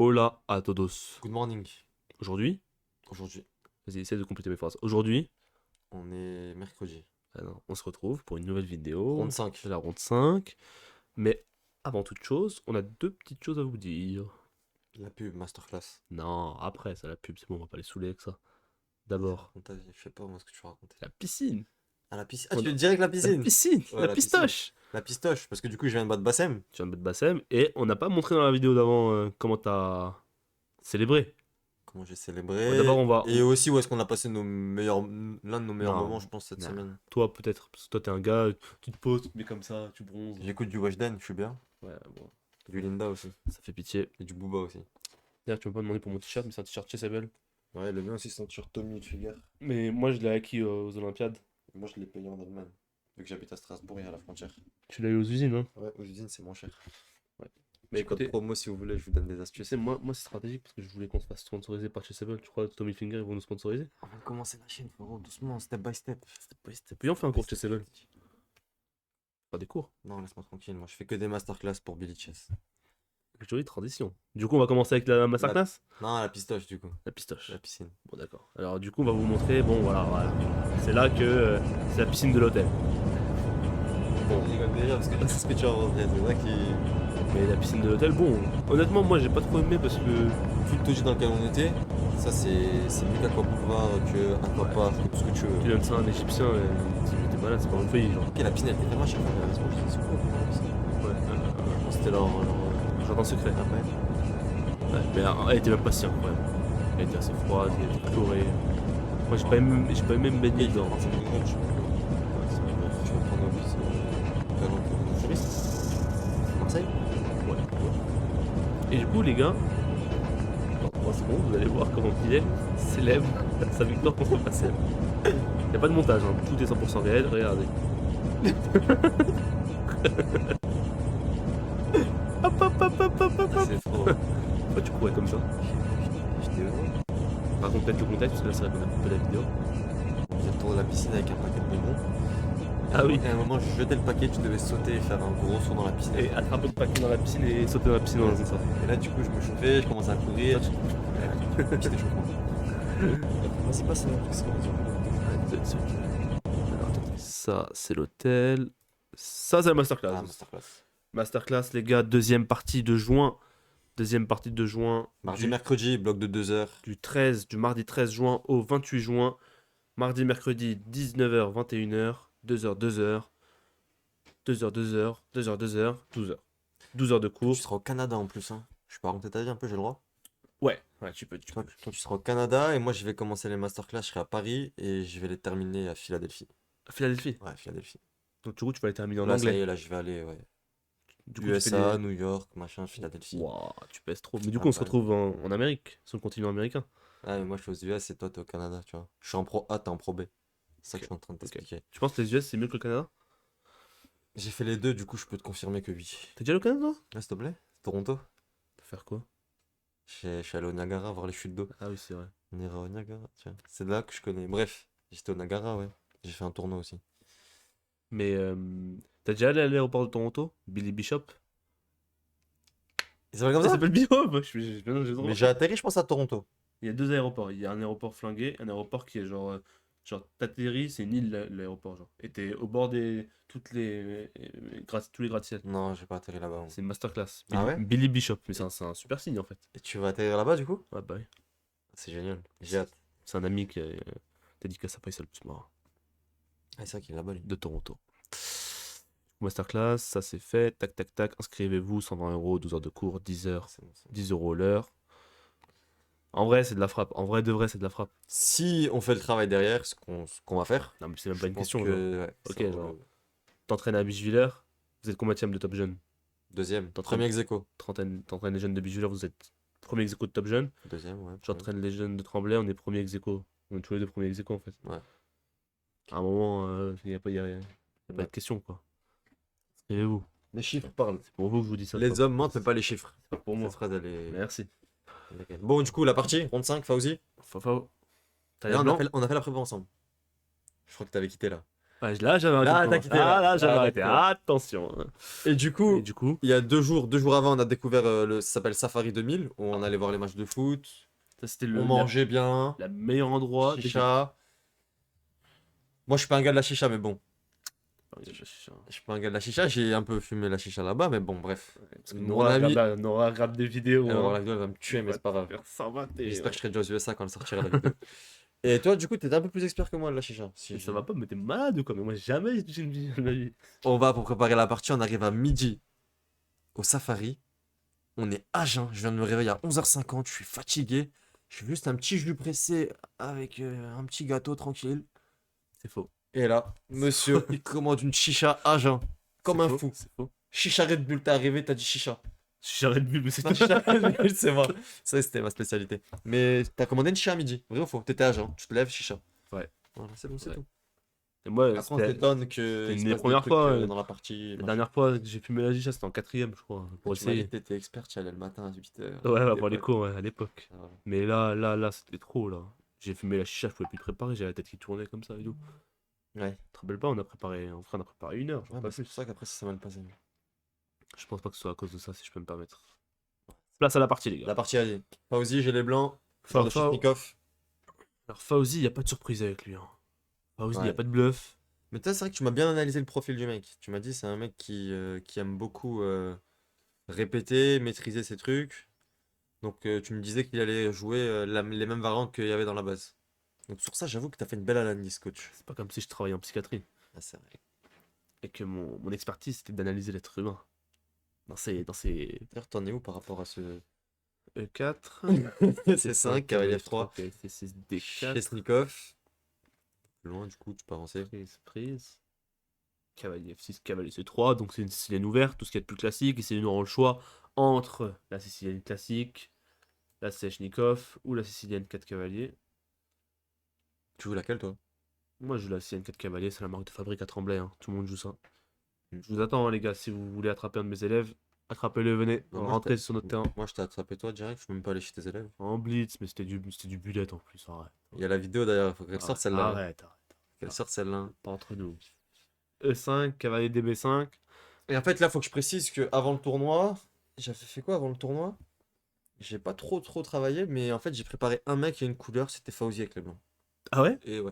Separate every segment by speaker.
Speaker 1: Hola a todos.
Speaker 2: Good morning.
Speaker 1: Aujourd'hui,
Speaker 2: Aujourd'hui,
Speaker 1: vas-y, essaie de compléter mes phrases. Aujourd'hui,
Speaker 2: on est mercredi.
Speaker 1: alors, on se retrouve pour une nouvelle vidéo.
Speaker 2: Ronde 5.
Speaker 1: C'est la ronde 5. Mais avant toute chose, on a deux petites choses à vous dire.
Speaker 2: La pub, masterclass.
Speaker 1: Non, après, ça la pub, c'est bon, on va pas les saouler avec ça. D'abord,
Speaker 2: Raconte ta vie. Je sais pas moi ce que tu veux raconter.
Speaker 1: la piscine.
Speaker 2: Ah, la piscine. Ah,
Speaker 1: On
Speaker 2: tu
Speaker 1: a-
Speaker 2: veux direct la
Speaker 1: La
Speaker 2: piscine?
Speaker 1: piscine,
Speaker 2: Ouais,
Speaker 1: la
Speaker 2: la
Speaker 1: pistache.
Speaker 2: La pistoche. Parce que du coup, je viens de battre Bassem.
Speaker 1: Tu viens de mettre Bassem et on n'a pas montré dans la vidéo d'avant comment t'as célébré.
Speaker 2: Comment j'ai
Speaker 1: Bon, d'abord,
Speaker 2: célébré.
Speaker 1: on va.
Speaker 2: Et aussi, où est-ce qu'on a passé nos meilleurs... l'un de nos meilleurs
Speaker 1: Non,
Speaker 2: moments, je pense, cette
Speaker 1: non.
Speaker 2: semaine.
Speaker 1: Toi, peut-être, parce que toi, t'es un gars, tu te poses, tu te mets comme ça, tu bronzes.
Speaker 2: J'écoute du Weshden, je suis bien.
Speaker 1: Ouais, bon,
Speaker 2: Du Linda aussi.
Speaker 1: ça fait pitié.
Speaker 2: Et du Booba aussi.
Speaker 1: D'ailleurs, tu m'as pas demandé pour mon t-shirt, mais c'est un t-shirt Chessable.
Speaker 2: Ouais, le mien aussi, c'est un t-shirt Tommy Hilfiger.
Speaker 1: Mais moi, je l'ai acquis aux Olympiades.
Speaker 2: Moi, je l'ai payé en Allemagne. Vu que j'habite à Strasbourg et à la frontière.
Speaker 1: Tu l'as eu aux usines, hein.
Speaker 2: Ouais, aux usines, c'est moins cher.
Speaker 1: Mais
Speaker 2: J'ai code
Speaker 1: écoutez,
Speaker 2: promo si vous voulez, je vous donne des
Speaker 1: tu
Speaker 2: astuces.
Speaker 1: sais, moi c'est stratégique parce que je voulais qu'on se fasse sponsoriser par Chessable. Tu crois que Tommy Finger, ils vont nous sponsoriser?
Speaker 2: On vient de commencer la chaîne, frérot, doucement, step by step.
Speaker 1: Puis on fait un cours de Chessable. Pas des cours.
Speaker 2: Non, laisse-moi tranquille, moi je fais que des masterclass pour Billy Chess.
Speaker 1: Jolie transition. Du coup, on va commencer avec la masterclass.
Speaker 2: Non, la pistoche du coup,
Speaker 1: La pistoche.
Speaker 2: la piscine.
Speaker 1: Bon, d'accord. Alors, du coup, on va vous montrer. Bon, voilà. C'est là que c'est la piscine de l'hôtel.
Speaker 2: Bon, je rigole déjà parce que c'est ce que tu as rentré, c'est ça qui.
Speaker 1: Mais la piscine de l'hôtel, bon, honnêtement, moi j'ai pas trop aimé parce que.
Speaker 2: Vu le logis dans lequel on était, ça c'est mieux qu'Aqua Boulevard, que Aquapark, que tout ce que tu veux.
Speaker 1: Tu donnes ça à un Égyptien, t'es malade, c'est pas mon pays, genre.
Speaker 2: Ok, la piscine elle était vraiment chère, c'est quoi la piscine?
Speaker 1: Ouais,
Speaker 2: Bon, c'était leur.
Speaker 1: jardin secret.
Speaker 2: Après.
Speaker 1: Ouais, mais elle était même pas si incroyable. Elle était assez froide, elle était colorée. Moi j'ai pas aimé me baigner dedans. Ouais, c'est vrai.
Speaker 2: Tu vas prendre un bus. Marseille?
Speaker 1: Ouais. Et du coup, les gars, dans 3 secondes, vous allez voir comment Kylian célèbre sa victoire contre Bassem. Y a pas de montage, hein. Tout est 100% réel, regardez. Hop hop hop hop hop hop hop.
Speaker 2: C'est trop.
Speaker 1: Pourquoi tu courais comme ça?
Speaker 2: J'étais heureux.
Speaker 1: Raconte peut-être le contexte, parce que là c'est vrai qu'on a coupé la vidéo.
Speaker 2: On faisait le tour de la piscine avec un paquet de bonbons.
Speaker 1: Ah oui.
Speaker 2: Et à un moment, je jetais le paquet, tu devais sauter et faire un gros saut dans la piscine.
Speaker 1: Et attraper le paquet dans la piscine et sauter dans la piscine dans
Speaker 2: c'est
Speaker 1: ça.
Speaker 2: Et là, du coup, je me chauffais, je commençais à courir. J'étais chauffant. Vas-y, passe, parce qu'on
Speaker 1: Alors, attendez, ça c'est l'hôtel. Ça c'est la masterclass.
Speaker 2: Ah, masterclass.
Speaker 1: Masterclass les gars, deuxième partie de juin. Deuxième partie de juin.
Speaker 2: Mardi, mercredi, bloc de 2 heures.
Speaker 1: Du mardi 13 juin au 28 juin. Mardi, mercredi, 19h, 21h, 2h, 2h, 2h, 2h, 2h, 2h, 12h. 12 heures de cours.
Speaker 2: Tu seras au Canada en plus, hein. Je peux raconter ta vie un peu, j'ai le droit.
Speaker 1: Ouais, tu peux.
Speaker 2: Toi, tu seras au Canada et moi, je vais commencer les masterclass, je serai à Paris et je vais les terminer à Philadelphie.
Speaker 1: À Philadelphie.
Speaker 2: Ouais, Philadelphie.
Speaker 1: Donc du coup, tu vas les terminer en
Speaker 2: Là, ça y
Speaker 1: anglais.
Speaker 2: est, là, je vais aller, ouais.
Speaker 1: Du coup, tu fais
Speaker 2: USA,
Speaker 1: des...
Speaker 2: New York, machin, Philadelphie.
Speaker 1: Waouh, tu pèses trop. Mais du
Speaker 2: Ah,
Speaker 1: coup, on se
Speaker 2: bah.
Speaker 1: retrouve en Amérique, sur le continent américain.
Speaker 2: Ah, mais moi, je suis aux US et toi, t'es au Canada, tu vois. Je suis en pro A, t'es en pro B. C'est ça que je suis en train de t'expliquer.
Speaker 1: Tu penses que les US c'est mieux que le Canada?
Speaker 2: J'ai fait les deux, du coup, je peux te confirmer que oui.
Speaker 1: T'es déjà allé au Canada, toi?
Speaker 2: Ah, s'il te plaît? Toronto?
Speaker 1: Faire quoi?
Speaker 2: Je suis allé au Niagara voir les chutes d'eau.
Speaker 1: Ah oui, c'est vrai.
Speaker 2: On ira au Niagara, tiens. C'est là que je connais. Bref, j'étais au Niagara, ouais. J'ai fait un tournoi aussi.
Speaker 1: Mais t'as déjà allé à l'aéroport de Toronto? Billy Bishop?
Speaker 2: Il s'appelle comme
Speaker 1: Ça
Speaker 2: ça?
Speaker 1: s'appelle Bishop.
Speaker 2: Mais j'ai atterri, je pense, à Toronto.
Speaker 1: Il y a deux aéroports. Il y a un aéroport flingué, un aéroport qui est genre t'atterris, c'est une île l'aéroport genre. Et t'es au bord des toutes les tous les gratte-ciel.
Speaker 2: Non, j'ai pas atterri là-bas.
Speaker 1: C'est une masterclass.
Speaker 2: Ah ouais?
Speaker 1: Billy Bishop, mais c'est un super signe en fait.
Speaker 2: Et tu vas atterrir là-bas, du coup?
Speaker 1: Ouais bah oui.
Speaker 2: C'est génial. J'ai hâte.
Speaker 1: C'est un ami qui a dédicace à Faisal plus marrant
Speaker 2: Ah, c'est vrai qu'il est là-bas, lui.
Speaker 1: de Toronto. Masterclass, ça c'est fait. Tac tac tac. Inscrivez-vous, 120 €, 12 heures de cours, 10 heures,
Speaker 2: C'est bon, c'est bon.
Speaker 1: 10 € l'heure. En vrai, c'est de la frappe. En vrai de vrai, c'est de la frappe.
Speaker 2: Si on fait le travail derrière, ce qu'on va faire.
Speaker 1: Non mais c'est même
Speaker 2: je
Speaker 1: pas une
Speaker 2: pense
Speaker 1: question. Genre.
Speaker 2: que, ouais,
Speaker 1: Ok,
Speaker 2: ça vaut
Speaker 1: genre.
Speaker 2: le-
Speaker 1: T'entraînes à Bichevillers, vous êtes combattième de Top Jeune.
Speaker 2: Deuxième.
Speaker 1: T'entraînes-
Speaker 2: Premier ex-aequo.
Speaker 1: T'entraînes les jeunes de Bichevillers, vous êtes premier ex-aequo de Top Jeune.
Speaker 2: Deuxième, ouais.
Speaker 1: J'entraîne les jeunes de Tremblay, on est premier ex-aequo. On est tous les deux premiers ex-aequo en fait.
Speaker 2: Ouais.
Speaker 1: À un moment, il n'y a pas, y a pas
Speaker 2: Ouais.
Speaker 1: de question quoi. Inscrivez-vous.
Speaker 2: Les chiffres parlent.
Speaker 1: C'est pour vous que je vous dis ça.
Speaker 2: Les hommes mentent, mais pas les chiffres.
Speaker 1: C'est pas pour moi.
Speaker 2: Cette phrase, elle est.
Speaker 1: Merci.
Speaker 2: Bon, du coup, la partie, ronde 5, Fauzi.
Speaker 1: Fafao. T'as
Speaker 2: Là,
Speaker 1: l'air
Speaker 2: on
Speaker 1: blanc
Speaker 2: a fait la prépa ensemble. Je crois que t'avais quitté là.
Speaker 1: Ouais, là, j'avais arrêté.
Speaker 2: Là,
Speaker 1: de
Speaker 2: t'as
Speaker 1: commencer.
Speaker 2: quitté, là.
Speaker 1: Ah, là, j'avais
Speaker 2: Ah,
Speaker 1: arrêté.
Speaker 2: d'accord.
Speaker 1: Attention.
Speaker 2: Et du coup,
Speaker 1: Et du coup,
Speaker 2: il y a 2 jours avant, on a découvert ça s'appelle Safari 2000, où on allait voir les matchs de foot,
Speaker 1: ça, c'était
Speaker 2: on mangeait bien,
Speaker 1: la meilleur endroit.
Speaker 2: chicha. Moi, je suis pas un gars de la chicha, mais bon.
Speaker 1: Ouais,
Speaker 2: Je suis pas un gars de la chicha, j'ai un peu fumé la chicha là-bas, mais bon, bref.
Speaker 1: parce que
Speaker 2: Mon ami.
Speaker 1: Nora regarde des vidéos.
Speaker 2: Alors,
Speaker 1: Hein.
Speaker 2: la vidéo, elle va me tuer, mais c'est pas grave.
Speaker 1: Faire 121.
Speaker 2: J'espère que je serai déjà aux USA quand elle sortira la vidéo. Et toi, du coup, t'es un peu plus expert que moi de la chicha.
Speaker 1: Mais ça va pas, mais t'es malade ou quoi? Mais moi, jamais j'ai touché une vie de ma vie.
Speaker 2: On va pour préparer la partie, on arrive à midi au safari. On est à jeun, je viens de me réveiller à 11h50, je suis fatigué. Je fais juste un petit jus pressé avec un petit gâteau tranquille.
Speaker 1: C'est faux.
Speaker 2: Et là, monsieur, il commande une chicha à jeun. Comme
Speaker 1: C'est
Speaker 2: un
Speaker 1: faux,
Speaker 2: fou.
Speaker 1: C'est faux.
Speaker 2: Chicha Red Bull, t'es arrivé, t'as dit chicha.
Speaker 1: J'arrête de mais c'est
Speaker 2: Non, chicha Red Bull, c'est moi. Ça, c'était ma spécialité. Mais t'as commandé une chicha à midi, vrai ou faux? T'étais à jeun, tu te lèves, chicha.
Speaker 1: Ouais.
Speaker 2: Voilà, c'est bon, c'est
Speaker 1: Ouais.
Speaker 2: tout.
Speaker 1: Et moi,
Speaker 2: Après, on
Speaker 1: c'était
Speaker 2: s'étonne que.
Speaker 1: c'était
Speaker 2: il
Speaker 1: une
Speaker 2: se
Speaker 1: des
Speaker 2: passe
Speaker 1: premières
Speaker 2: trucs,
Speaker 1: fois,
Speaker 2: dans la partie.
Speaker 1: la dernière fois que j'ai fumé la chicha, c'était en 4ème, je crois. Pour
Speaker 2: Tu m'as dit
Speaker 1: essayer.
Speaker 2: que t'étais expert, tu allais le matin à 8h.
Speaker 1: Ouais, ouais, pour les cours, ouais, à l'époque.
Speaker 2: Ah, voilà.
Speaker 1: Mais là, c'était trop, là. J'ai fumé la chicha, je pouvais plus préparer, j'avais la tête qui tournait comme ça et tout.
Speaker 2: Ouais.
Speaker 1: Tu te rappelles pas, on a préparé 1 heure, je
Speaker 2: Ouais,
Speaker 1: crois, pas
Speaker 2: bah, c'est
Speaker 1: plus.
Speaker 2: pour ça qu'après ça s'est mal passé.
Speaker 1: Je pense pas que ce soit à cause de ça, si je peux me permettre. Place à la partie, les gars.
Speaker 2: La partie allée. Fauzi, j'ai les blancs.
Speaker 1: Fa-
Speaker 2: De
Speaker 1: Fa-
Speaker 2: Shitnikov.
Speaker 1: Alors, Fauzi, y a pas de surprise avec lui. Hein. Fauzi, y
Speaker 2: Ouais.
Speaker 1: a pas de bluff.
Speaker 2: Mais toi, c'est vrai que tu m'as bien analysé le profil du mec. Tu m'as dit c'est un mec qui aime beaucoup répéter, maîtriser ses trucs. Donc tu me disais qu'il allait jouer les mêmes variantes qu'il y avait dans la base. Donc sur ça, j'avoue que tu as fait une belle analyse, coach.
Speaker 1: C'est pas comme si je travaillais en psychiatrie.
Speaker 2: Ah, c'est vrai.
Speaker 1: Et que mon expertise, c'était d'analyser l'être humain. Dans ses
Speaker 2: D'ailleurs, t'en es où par rapport à ce
Speaker 1: E4.
Speaker 2: C5, cavalier F3,
Speaker 1: C6, D4.
Speaker 2: Chesnikov. Plus loin, du coup, tu peux avancer.
Speaker 1: Prise. Cavalier F6, cavalier C3. Donc c'est une sicilienne ouverte, tout ce qu'il y a de plus classique. Et c'est nous aurons le choix entre la sicilienne classique, la Sechnikov ou la sicilienne 4 cavaliers.
Speaker 2: Tu joues laquelle, toi?
Speaker 1: Moi je joue la sicilienne 4 cavaliers, c'est la marque de fabrique à Tremblay. Hein. Tout le monde joue ça. Je vous attends, hein, les gars. Si vous voulez attraper un de mes élèves, attrapez-le, venez.
Speaker 2: Non, moi,
Speaker 1: Rentrez sur notre terrain.
Speaker 2: Moi, je t'ai attrapé toi direct, je peux même pas aller chez tes élèves.
Speaker 1: En blitz, mais c'était du bullet en plus. Arrête.
Speaker 2: Il y a la vidéo d'ailleurs, il faut qu'elle sorte celle-là.
Speaker 1: Arrête.
Speaker 2: Qu'elle sorte celle-là.
Speaker 1: Pas entre nous. E5, cavalier DB5.
Speaker 2: Et en fait, là, faut que je précise que avant le tournoi, j'avais fait quoi avant le tournoi? J'ai pas trop travaillé, mais en fait, j'ai préparé un mec et une couleur, c'était Fauzi avec les blancs.
Speaker 1: Ah ouais?
Speaker 2: Et ouais,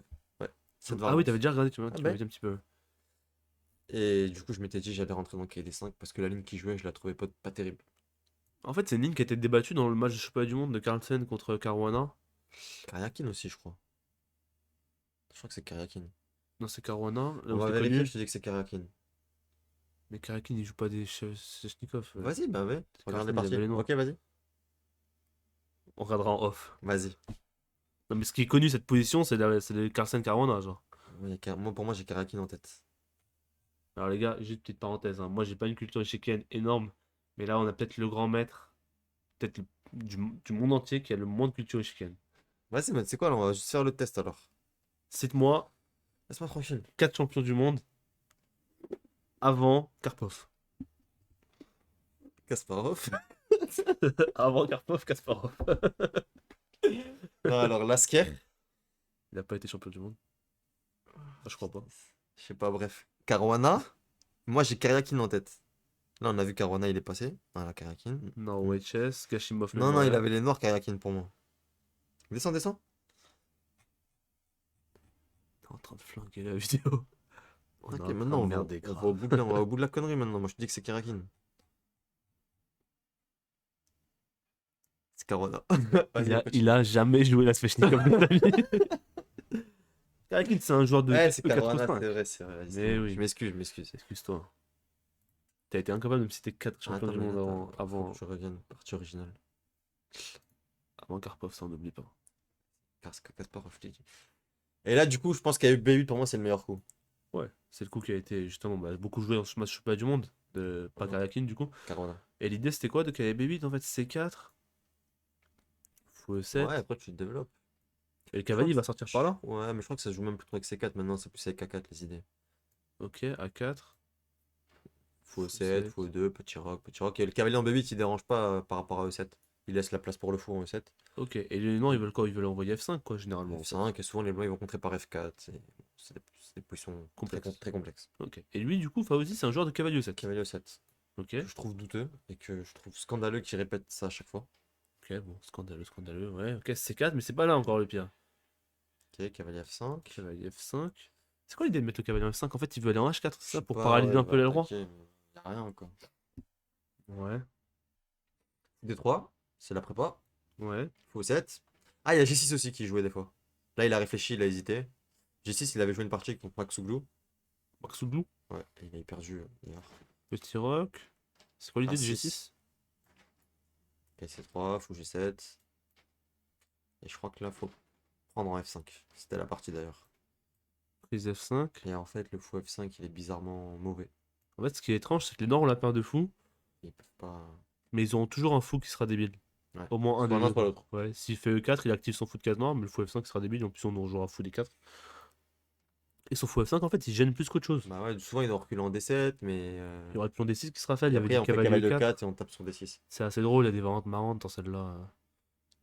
Speaker 2: cette
Speaker 1: Ah oui,
Speaker 2: variante.
Speaker 1: t'avais déjà regardé, tu
Speaker 2: Ah
Speaker 1: m'avais
Speaker 2: ben.
Speaker 1: dit un petit peu.
Speaker 2: Et du coup, je m'étais dit, j'allais rentrer dans le KD5 parce que la ligne qui jouait, je la trouvais pas terrible.
Speaker 1: En fait, c'est une ligne qui a été débattue dans le match de championnat du monde de Carlsen contre Caruana.
Speaker 2: Karyakin aussi, je crois. Je crois que c'est Karyakin.
Speaker 1: Non, c'est Caruana. Là
Speaker 2: On
Speaker 1: où
Speaker 2: va
Speaker 1: c'était
Speaker 2: vérifier,
Speaker 1: connu.
Speaker 2: je te dis que c'est Karyakin.
Speaker 1: Mais Karakin, il joue pas des Chechnikov.
Speaker 2: Vas-y, bah ouais. Regarde les
Speaker 1: Karyakin, il
Speaker 2: parties.
Speaker 1: avait les noirs.
Speaker 2: Ok, vas-y.
Speaker 1: On regardera en off.
Speaker 2: Vas-y.
Speaker 1: Non, mais ce qui est connu, cette position, c'est le Carlsen Caruana, genre.
Speaker 2: Moi, pour moi, j'ai Karyakin en tête.
Speaker 1: Alors, les gars, juste une petite parenthèse. Hein. Moi, j'ai pas une culture échiquienne énorme. Mais là, on a peut-être le grand maître, peut-être du monde entier qui a le moins de culture échiquienne.
Speaker 2: Vas-y, mais tu sais quoi, là, on va juste faire le test alors.
Speaker 1: Cite-moi
Speaker 2: Laisse-moi tranquille.
Speaker 1: 4 champions du monde avant Karpov.
Speaker 2: Kasparov.
Speaker 1: Avant Karpov, Kasparov.
Speaker 2: Non, alors, Lasker.
Speaker 1: Il a pas été champion du monde. Ah, je crois pas.
Speaker 2: Je sais pas, bref. Caruana. Moi, j'ai Karyakin en tête. Là, on a vu Caruana, il est passé. Voilà, Karyakin.
Speaker 1: Non, WHS, Gashimov.
Speaker 2: Non, non, il avait les noirs, Karyakin, pour moi. Descends, descends.
Speaker 1: T'es en train de flinguer la vidéo. On est
Speaker 2: Ok,
Speaker 1: en train
Speaker 2: maintenant,
Speaker 1: de
Speaker 2: on va
Speaker 1: merder
Speaker 2: on
Speaker 1: grave.
Speaker 2: va au bout on va au bout de la connerie maintenant. Moi, je te dis que c'est Karyakin. C'est Caruana. Vas-y, continue.
Speaker 1: Il a jamais joué la Svechnikov de sa vie. Karakin, c'est un joueur de
Speaker 2: Ouais, c'est
Speaker 1: de
Speaker 2: Caruana,
Speaker 1: 85.
Speaker 2: c'est vrai, c'est vrai.
Speaker 1: Mais
Speaker 2: c'est-
Speaker 1: oui.
Speaker 2: Je m'excuse, je m'excuse.
Speaker 1: Excuse-toi. T'as été incapable de me citer 4 champions
Speaker 2: Attends,
Speaker 1: du
Speaker 2: mais
Speaker 1: monde
Speaker 2: attends,
Speaker 1: avant,
Speaker 2: faut que je revienne, partie originale.
Speaker 1: avant Karpov, ça on n'oublie pas.
Speaker 2: Kasparov, je t'ai dit. Et là, du coup, je pense qu'il y a eu B8 pour moi, c'est le meilleur coup.
Speaker 1: Ouais, c'est le coup qui a été justement beaucoup joué dans ce match championnat du monde, de pas
Speaker 2: Ouais.
Speaker 1: Karakin du coup.
Speaker 2: Caruana.
Speaker 1: Et l'idée c'était quoi de KB8 en fait? C4, fou E7,
Speaker 2: Ouais, après, tu te développes.
Speaker 1: et le cavalier il va sortir par là.
Speaker 2: Ouais, mais je crois que ça se joue même plus trop avec C4 maintenant, c'est plus avec A4 les idées.
Speaker 1: Ok, A4.
Speaker 2: Fou E7, fou E2, petit roc, petit roc. Et le cavalier en B8 il dérange pas par rapport à E7. il laisse la place pour le fou en E7.
Speaker 1: Ok. Et les noirs, ils veulent quoi? Ils veulent envoyer F5, quoi, généralement. En fait.
Speaker 2: F5, et souvent les blancs ils vont contrer par F4. C'est des positions
Speaker 1: Complexe.
Speaker 2: très complexes.
Speaker 1: Ok. Et lui, du coup, Fawzi, c'est un joueur de cavalier 7.
Speaker 2: Cavalier E7,
Speaker 1: Ok.
Speaker 2: que je trouve douteux et que je trouve scandaleux qu'il répète ça à chaque fois.
Speaker 1: Ok, bon, scandaleux, scandaleux. Ouais, ok, C4, mais c'est pas là encore le pire.
Speaker 2: Ok, cavalier F5.
Speaker 1: Cavalier F5. C'est quoi l'idée de mettre le cavalier en F5? En fait, il veut aller en H4, c'est
Speaker 2: Je
Speaker 1: ça?
Speaker 2: sais
Speaker 1: Pour
Speaker 2: pas,
Speaker 1: paralyser
Speaker 2: ouais,
Speaker 1: un
Speaker 2: il
Speaker 1: peu
Speaker 2: va
Speaker 1: l'aile roi?
Speaker 2: attaquer, mais y a rien quoi.
Speaker 1: Ouais.
Speaker 2: D3, c'est la prépa.
Speaker 1: Ouais.
Speaker 2: Fou 7. Ah, il y a G6 aussi qui jouait des fois. Là, il a réfléchi, il a hésité. G6, il avait joué une partie contre Max Souglou.
Speaker 1: Maxoudou.
Speaker 2: Ouais, et il avait perdu hier.
Speaker 1: Petit roc. C'est quoi l'idée du
Speaker 2: A6.
Speaker 1: G6?
Speaker 2: Ok, C3, fou G7. Et je crois que là, faut prendre en F5. C'était la partie d'ailleurs.
Speaker 1: Prise F5.
Speaker 2: Et en fait, le fou F5, il est bizarrement mauvais.
Speaker 1: En fait, ce qui est étrange, c'est que les Noirs ont la paire de fous,
Speaker 2: Ils peuvent pas.
Speaker 1: mais ils auront toujours un fou qui sera débile.
Speaker 2: Ouais.
Speaker 1: Au moins un
Speaker 2: Soit
Speaker 1: des
Speaker 2: l'un,
Speaker 1: deux,
Speaker 2: soit
Speaker 1: quoi.
Speaker 2: l'autre.
Speaker 1: Ouais, s'il fait E4, il active son fou de case noire, mais le fou F5 sera débile, en plus on jouera fou D4. Et son fou F5, en fait, il gêne plus qu'autre chose.
Speaker 2: Bah ouais, souvent, il doit reculer en D7, mais.
Speaker 1: Il y aurait le pion D6 qui sera fait, il y
Speaker 2: Et
Speaker 1: avait
Speaker 2: après,
Speaker 1: du
Speaker 2: on fait
Speaker 1: cavalier
Speaker 2: cavalier
Speaker 1: E4.
Speaker 2: 4 et on tape sur D6.
Speaker 1: C'est assez drôle, il y a des variantes marrantes dans celle-là.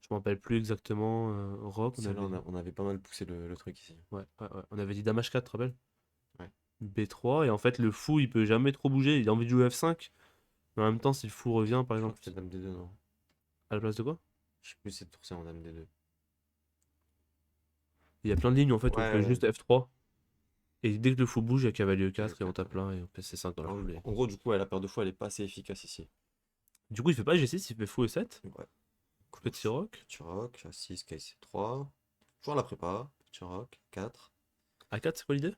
Speaker 1: Je me rappelle plus exactement. Rock, on
Speaker 2: Celle-là,
Speaker 1: avait.
Speaker 2: on avait pas mal poussé le truc ici.
Speaker 1: Ouais, ouais, ouais. On avait dit Dame H4, tu te rappelles?
Speaker 2: Ouais.
Speaker 1: B3, et en fait, le fou, il peut jamais trop bouger. Il a envie de jouer F5, mais en même temps, si le fou revient, par
Speaker 2: Je crois
Speaker 1: exemple,
Speaker 2: que c'était Dame D2, non?
Speaker 1: à la place de quoi?
Speaker 2: Je sais plus si c'est tour c'est en Dame D2.
Speaker 1: Il y a plein de lignes en fait où on fait
Speaker 2: Ouais.
Speaker 1: juste F3. Et dès que le fou bouge, il y a cavalier E4 et on
Speaker 2: E4,
Speaker 1: tape là et on fait C5 dans la
Speaker 2: En,
Speaker 1: foulée.
Speaker 2: en gros, du coup, ouais, la paire de fou, elle est pas assez efficace ici.
Speaker 1: Du coup, il fait pas G6, il fait fou E7.
Speaker 2: Ouais.
Speaker 1: Petit roc.
Speaker 2: Petit roc, A6, KC3. Toujours la prépa. Petit roc, 4.
Speaker 1: A4, c'est quoi l'idée?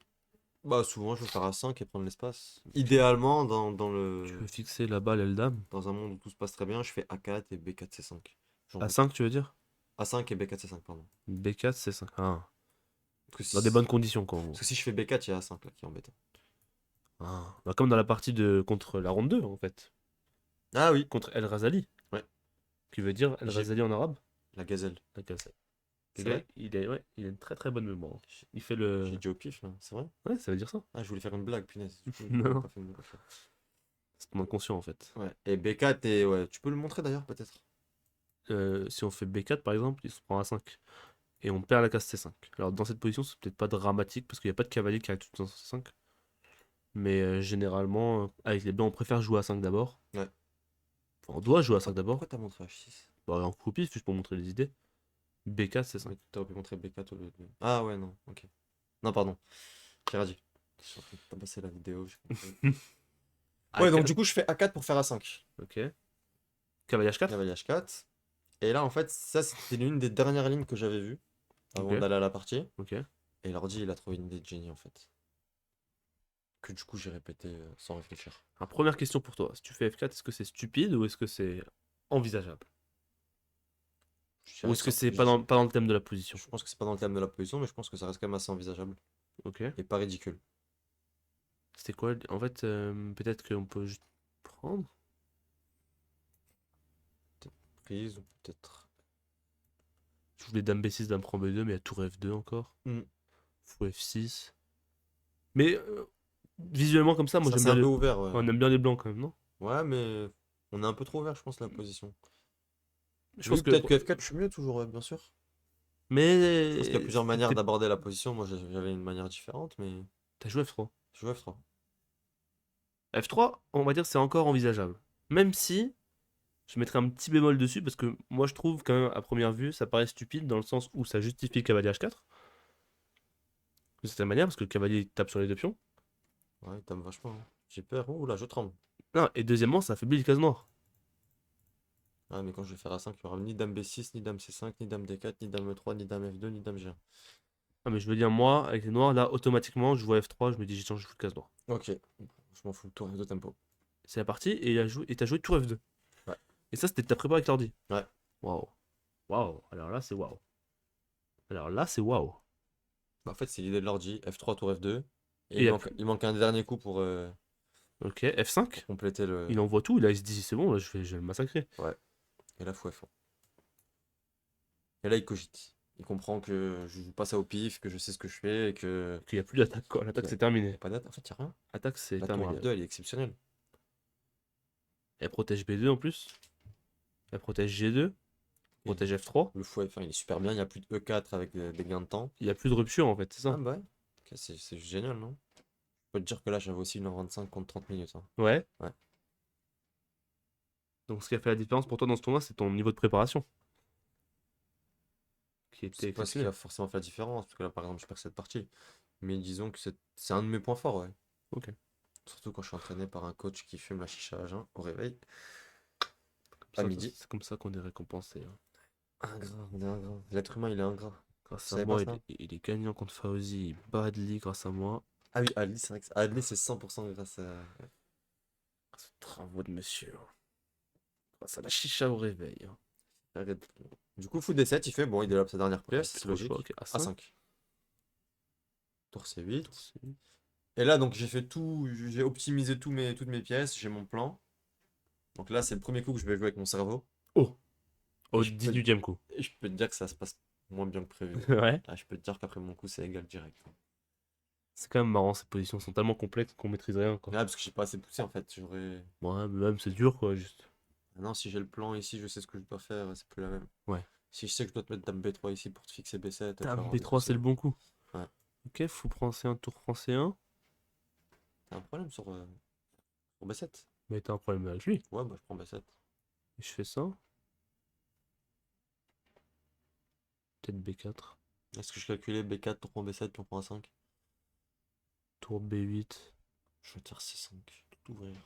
Speaker 2: Bah, souvent, je veux faire A5 et prendre l'espace. Idéalement,
Speaker 1: Tu veux fixer la balle et le dame.
Speaker 2: dans un monde où tout se passe très bien, je fais A4 et B4, C5. J'embête.
Speaker 1: A5, tu veux dire?
Speaker 2: A5 et B4, C5, pardon.
Speaker 1: B4, C5. Ah.
Speaker 2: Parce que
Speaker 1: Dans des
Speaker 2: si,
Speaker 1: bonnes conditions, quoi, en gros.
Speaker 2: parce que si je fais B4, il y a A5 là qui est embêtant.
Speaker 1: Ah. Bah, comme dans la partie de contre la ronde 2, en fait.
Speaker 2: Ah oui,
Speaker 1: Contre El Razali.
Speaker 2: Ouais.
Speaker 1: Qui veut dire El
Speaker 2: J'ai
Speaker 1: Razali en arabe.
Speaker 2: la gazelle.
Speaker 1: La gazelle. Le
Speaker 2: C'est
Speaker 1: gars,
Speaker 2: vrai?
Speaker 1: ouais, il a une très très bonne mémoire. Il fait
Speaker 2: J'ai
Speaker 1: le.
Speaker 2: dit au pif là, c'est vrai?
Speaker 1: Ouais, ça veut dire ça.
Speaker 2: Ah, je voulais faire une blague, punaise. Du coup, j'ai
Speaker 1: Non,
Speaker 2: pas fait une blague.
Speaker 1: c'est ton inconscient en fait.
Speaker 2: Ouais. Et B4, et ouais, tu peux le montrer d'ailleurs, peut-être?
Speaker 1: Si on fait B4 par exemple, il se prend A5. Et on perd la case C5. Alors dans cette position, c'est peut-être pas dramatique parce qu'il n'y a pas de cavalier qui arrive tout le temps sur C5. Mais généralement, avec les blancs, on préfère jouer A5 d'abord.
Speaker 2: Ouais.
Speaker 1: Enfin, on doit jouer A5 d'abord.
Speaker 2: Pourquoi t'as montré H6?
Speaker 1: Bah, en copie, juste pour montrer les idées. B4, C5.
Speaker 2: Mais t'aurais pu montrer B4 au lieu de. Ah ouais, non, ok. Non, pardon, j'ai radis. Je suis en train de tabasser la vidéo, j'ai compris. Ouais, donc
Speaker 1: A4.
Speaker 2: du coup, je fais A4 pour faire A5.
Speaker 1: Ok. Cavalier H4.
Speaker 2: Cavalier H4. Et là, en fait, ça, c'était l'une des dernières lignes que j'avais vues avant
Speaker 1: Ok.
Speaker 2: d'aller à la partie.
Speaker 1: Ok.
Speaker 2: Et l'ordi, il a trouvé une idée de génie, en fait. Que du coup, j'ai répété sans réfléchir.
Speaker 1: Alors, première question pour toi. Si tu fais F4, est-ce que c'est stupide ou est-ce que c'est envisageable?
Speaker 2: Je
Speaker 1: Ou
Speaker 2: dirais
Speaker 1: est-ce que
Speaker 2: ça-
Speaker 1: c'est
Speaker 2: je
Speaker 1: pas dans le thème de la position?
Speaker 2: je pense que c'est pas dans le thème de la position, mais je pense que ça reste quand même assez envisageable.
Speaker 1: Ok.
Speaker 2: Et pas ridicule.
Speaker 1: C'était quoi? En fait, peut-être qu'on peut juste prendre.
Speaker 2: Prise, ou peut-être.
Speaker 1: Je voulais dame B6, dame prend B2, mais il y a tour F2 encore.
Speaker 2: Hmm.
Speaker 1: Fou F6. Mais visuellement comme ça, moi
Speaker 2: Ça,
Speaker 1: j'aime
Speaker 2: c'est
Speaker 1: bien
Speaker 2: un peu
Speaker 1: les...
Speaker 2: ouvert, ouais.
Speaker 1: on aime bien les blancs quand même, non?
Speaker 2: Ouais, mais on est un peu trop ouvert, je pense, la position.
Speaker 1: Je
Speaker 2: Oui,
Speaker 1: pense que.
Speaker 2: peut-être que F4, je suis mieux toujours, ouais, bien sûr. Je pense qu'il y a
Speaker 1: Mais
Speaker 2: plusieurs manières d'aborder la position. Moi, j'avais une manière différente, mais
Speaker 1: t'as joué F3.
Speaker 2: je joue F3.
Speaker 1: F3, on va dire c'est encore envisageable. Même si je mettrais un petit bémol dessus parce que moi je trouve qu'à première vue ça paraît stupide dans le sens où ça justifie le cavalier H4 de cette manière parce que le cavalier il tape sur les deux pions.
Speaker 2: Ouais, il tape vachement, hein. J'ai peur. Ouh là, je tremble.
Speaker 1: Non, et deuxièmement ça affaiblit les cases noires.
Speaker 2: Ah, mais quand je vais faire A5, il n'y aura ni dame B6, ni dame C5, ni dame D4, ni dame E3, ni dame F2, ni dame G1.
Speaker 1: Ah mais je veux dire moi avec les noirs là automatiquement je vois F3 je me dis j'ai changé de case noire.
Speaker 2: Ok, je m'en fous, tour F2 tempo.
Speaker 1: C'est la partie et t'as joué tour F2.
Speaker 2: Ouais.
Speaker 1: Et ça c'était ta prépa avec l'ordi.
Speaker 2: Ouais.
Speaker 1: Waouh. Waouh. Alors là c'est waouh. Alors là c'est waouh.
Speaker 2: Bah, en fait, c'est l'idée de l'ordi. F3, tour F2. Et
Speaker 1: Et
Speaker 2: il manque un dernier coup pour
Speaker 1: ok F5.
Speaker 2: compléter le.
Speaker 1: Il envoie tout, là il se dit c'est bon là je vais le massacrer.
Speaker 2: Ouais. Et là, faut F1. Et là, il cogite. Il comprend que je joue pas ça au pif, que je sais ce que je fais et que.
Speaker 1: Qu'il n'y a plus d'attaque quoi. L'attaque
Speaker 2: Il
Speaker 1: c'est
Speaker 2: n'y a
Speaker 1: terminé.
Speaker 2: pas d'attaque. En fait, il n'y a rien.
Speaker 1: Attaque c'est
Speaker 2: La tour
Speaker 1: terminé.
Speaker 2: F2, elle est exceptionnelle.
Speaker 1: Elle protège B2 en plus. Elle protège G2,
Speaker 2: Et
Speaker 1: protège F3.
Speaker 2: le fou F1, il est super bien. Il n'y a plus de E4 avec des gains de temps.
Speaker 1: Il y a plus de rupture en fait, c'est
Speaker 2: Ah
Speaker 1: ça?
Speaker 2: bah ouais. Ok, c'est génial, non? Je peux te dire que là, j'avais aussi 1h25 contre 30 minutes, hein.
Speaker 1: Ouais.
Speaker 2: Ouais.
Speaker 1: Donc ce qui a fait la différence pour toi dans ce tournoi, c'est ton niveau de préparation, qui
Speaker 2: Je
Speaker 1: était
Speaker 2: sais pas ce qui a
Speaker 1: exceptionnel.
Speaker 2: forcément fait la différence, parce que là, par exemple, je perds cette partie. Mais disons que c'est un de mes points forts, ouais.
Speaker 1: Ok.
Speaker 2: Surtout quand je suis entraîné par un coach qui fume la chicha à jeun au réveil, à
Speaker 1: Ça,
Speaker 2: midi.
Speaker 1: c'est comme ça qu'on est récompensé, hein.
Speaker 2: Ingrat, on est ingrat. L'être humain, il est ingrat.
Speaker 1: Grâce
Speaker 2: Tu
Speaker 1: à
Speaker 2: savais pas
Speaker 1: moi,
Speaker 2: ça?
Speaker 1: il est gagnant contre Fauzi, il bat Adli grâce à moi.
Speaker 2: Ah oui, Adli, c'est vrai que Adli, c'est 100% grâce à.
Speaker 1: Grâce aux travaux de monsieur, hein. Grâce à la chicha au réveil, hein.
Speaker 2: Arrête. Du coup, fou D7, il fait, bon, il développe sa dernière
Speaker 1: Ouais,
Speaker 2: pièce,
Speaker 1: plus
Speaker 2: c'est
Speaker 1: trop le choix,
Speaker 2: logique.
Speaker 1: ok. A5,
Speaker 2: A5. Tour C8.
Speaker 1: c'est-
Speaker 2: Et là, donc, j'ai fait tout, j'ai optimisé toutes mes pièces, j'ai mon plan. Donc là, c'est le premier coup que je vais jouer avec mon cerveau.
Speaker 1: Oh!
Speaker 2: Et
Speaker 1: Au 18e coup.
Speaker 2: je peux te dire que ça se passe moins bien que prévu.
Speaker 1: Ouais.
Speaker 2: Là, je peux te dire qu'après mon coup, c'est égal direct.
Speaker 1: C'est quand même marrant, ces positions sont tellement complexes qu'on maîtrise rien, quoi.
Speaker 2: Ah, parce que j'ai pas assez poussé en fait. J'aurais.
Speaker 1: Ouais, mais même c'est dur, quoi, juste.
Speaker 2: Ah non, si j'ai le plan ici, je sais ce que je dois faire, c'est plus la même.
Speaker 1: Ouais.
Speaker 2: Si je sais que je dois te mettre dame B3 ici pour te fixer B7, tu vas
Speaker 1: Dame
Speaker 2: avoir des
Speaker 1: B3,
Speaker 2: soucis,
Speaker 1: c'est le
Speaker 2: hein.
Speaker 1: bon coup.
Speaker 2: Ouais.
Speaker 1: Ok, fou prend C1, tour prend C1.
Speaker 2: T'as un problème sur B7?
Speaker 1: Mais t'as un problème avec lui.
Speaker 2: Ouais, bah je prends B7.
Speaker 1: Et je fais ça. Peut-être B4.
Speaker 2: Est-ce que je calculais B4, tour prend B7, tour prend A5?
Speaker 1: Tour B8.
Speaker 2: Je vais dire C5, tout ouvrir.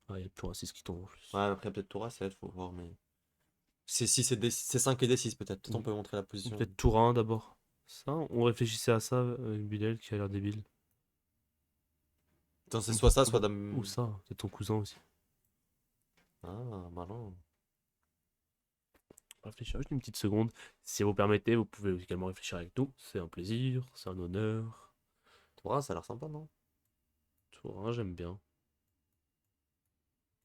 Speaker 1: Ah, il y a toujours un 6 qui tombe en plus.
Speaker 2: Ouais, après peut-être tour A7, faut voir, mais. C6 et C5 et D6 peut-être. Peut-être on peut montrer la
Speaker 1: Ou
Speaker 2: position.
Speaker 1: peut-être tour 1 d'abord. Ça, on réfléchissait à ça avec Bilal qui a l'air débile.
Speaker 2: Attends, c'est soit ça, soit
Speaker 1: Ou
Speaker 2: dame.
Speaker 1: ça, c'est ton cousin aussi.
Speaker 2: Ah, malin.
Speaker 1: Réfléchir juste une petite seconde. Si vous permettez, vous pouvez également réfléchir avec nous. C'est un plaisir, c'est un honneur.
Speaker 2: Tour A, ça a l'air sympa, non?
Speaker 1: Tour 1, j'aime bien.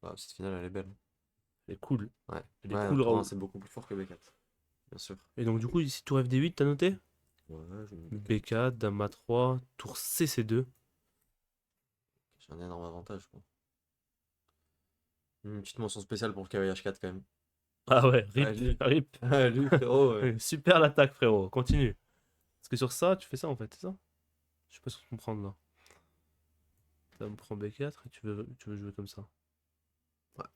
Speaker 2: Ah, cette finale, elle est belle.
Speaker 1: Elle est cool.
Speaker 2: Ouais.
Speaker 1: Elle est
Speaker 2: Ouais,
Speaker 1: cool,
Speaker 2: tour 1,
Speaker 1: Raoul.
Speaker 2: c'est beaucoup plus fort que B4. Bien sûr.
Speaker 1: Et donc, du coup, ici, tour FD8, t'as noté?
Speaker 2: Ouais, je vais me B4.
Speaker 1: B4, Dame A3, tour CC2.
Speaker 2: J'ai un énorme avantage, quoi. Une petite mention spéciale pour le cavalier H4 quand même.
Speaker 1: Ah ouais,
Speaker 2: Ah,
Speaker 1: rip,
Speaker 2: lui,
Speaker 1: rip.
Speaker 2: ah, lui, frérot.
Speaker 1: Super l'attaque, frérot. Continue. Parce que sur ça, tu fais ça en fait, c'est ça? Je sais pas ce que comprendre là. Dame prend B4 et tu veux jouer comme ça.
Speaker 2: Ouais.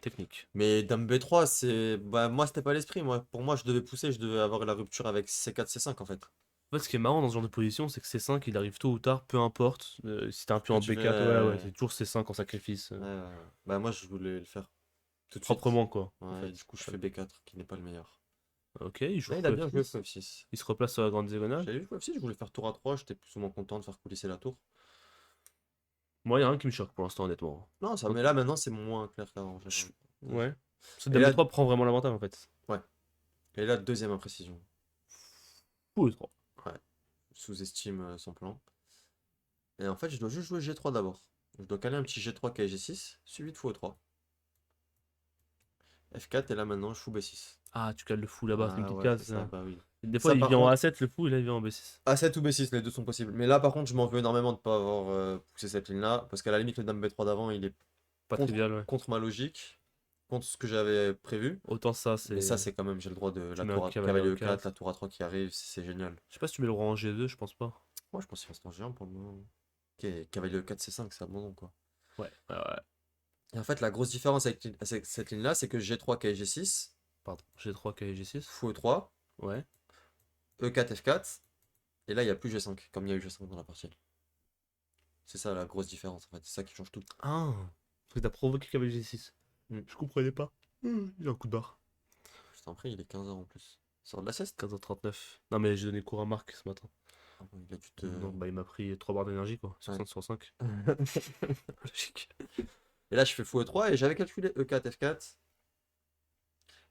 Speaker 1: Technique.
Speaker 2: Mais dame B3, c'est. Bah, moi, c'était pas l'esprit. Moi, pour moi, je devais pousser, je devais avoir la rupture avec C4, C5 en fait.
Speaker 1: En fait, ce qui est marrant dans ce genre de position, c'est que C5 il arrive tôt ou tard, peu importe. Si t'as un pion en
Speaker 2: Tu
Speaker 1: B4, ouais, ouais,
Speaker 2: veux.
Speaker 1: c'est toujours C5 en sacrifice.
Speaker 2: Ouais, ouais. Bah, moi, je voulais le faire tout de suite.
Speaker 1: Proprement quoi, en
Speaker 2: Ouais, et
Speaker 1: fait.
Speaker 2: du coup, je fais B4, qui n'est pas le meilleur.
Speaker 1: Ok, il joue
Speaker 2: Là, il a
Speaker 1: fou
Speaker 2: bien joué
Speaker 1: F6.
Speaker 2: fou F6.
Speaker 1: Il se replace sur la grande diagonale.
Speaker 2: J'avais vu fou F6, je voulais faire tour A3, j'étais plus ou moins content de faire coulisser la tour.
Speaker 1: Moi, il y a rien qui me choque pour l'instant, honnêtement.
Speaker 2: Non, ça,
Speaker 1: Hein.
Speaker 2: mais là, maintenant, c'est moins clair qu'avant.
Speaker 1: Ouais. Ce
Speaker 2: Et
Speaker 1: Dame
Speaker 2: là,
Speaker 1: B3 prend vraiment l'avantage en fait.
Speaker 2: ouais. Et là, deuxième imprécision.
Speaker 1: Fou E3.
Speaker 2: Ouais. Sous-estime son plan. Et en fait, je dois juste jouer G3 d'abord. Je dois caler un petit G3 qui est G6, suivi de fou E3. F4, et là maintenant, je fous B6.
Speaker 1: Ah, tu cales le fou là-bas, c'est une
Speaker 2: Ah
Speaker 1: petite
Speaker 2: ouais, c'est
Speaker 1: case.
Speaker 2: ça, bah oui.
Speaker 1: Des fois,
Speaker 2: Ça,
Speaker 1: il
Speaker 2: par
Speaker 1: vient en
Speaker 2: contre,
Speaker 1: A7 le fou et là, il vient en B6.
Speaker 2: A7 ou B6, les deux sont possibles. Mais là, par contre, je m'en veux énormément de ne pas avoir poussé cette ligne-là. Parce qu'à la limite, le dame B3 d'avant, il est
Speaker 1: Pas trivial, ouais.
Speaker 2: contre ma logique, contre ce que j'avais prévu.
Speaker 1: Autant ça,
Speaker 2: Mais ça,
Speaker 1: c'est.
Speaker 2: c'est quand même, j'ai le droit de
Speaker 1: Tu
Speaker 2: la
Speaker 1: mets un
Speaker 2: tour
Speaker 1: cavalier
Speaker 2: cavalier
Speaker 1: en
Speaker 2: E4, la
Speaker 1: 4.
Speaker 2: tour A3 qui arrive, c'est génial.
Speaker 1: Je sais pas si tu mets le roi en G2, je pense pas.
Speaker 2: Moi, je pense qu'il reste en G1 pour le moment. Ok, cavalier E4, C5, c'est abondant quoi.
Speaker 1: Ouais, ouais, ouais.
Speaker 2: Et en fait, la grosse différence avec cette ligne-là, c'est que G3, G6,
Speaker 1: Pardon. G3, KG, G6.
Speaker 2: fou E3,
Speaker 1: Ouais.
Speaker 2: E4, F4, et là, il n'y a plus G5, comme il y a eu G5 dans la partie. C'est ça la grosse différence en fait, c'est ça qui change tout.
Speaker 1: Ah. Parce que t'as provoqué cavalier G6.
Speaker 2: Hmm.
Speaker 1: Je comprenais pas. Il a un coup de barre.
Speaker 2: Je t'en prie, il est 15h en plus. Sort de la sieste?
Speaker 1: 15h39. Non, mais j'ai donné cours à Marc ce matin.
Speaker 2: Ah bon, il a dû te.
Speaker 1: Donc, bah, il m'a pris 3 barres d'énergie, quoi. Sur
Speaker 2: Ouais.
Speaker 1: 5 sur 5. Logique.
Speaker 2: Et là, je fais fou E3 et j'avais calculé E4, F4.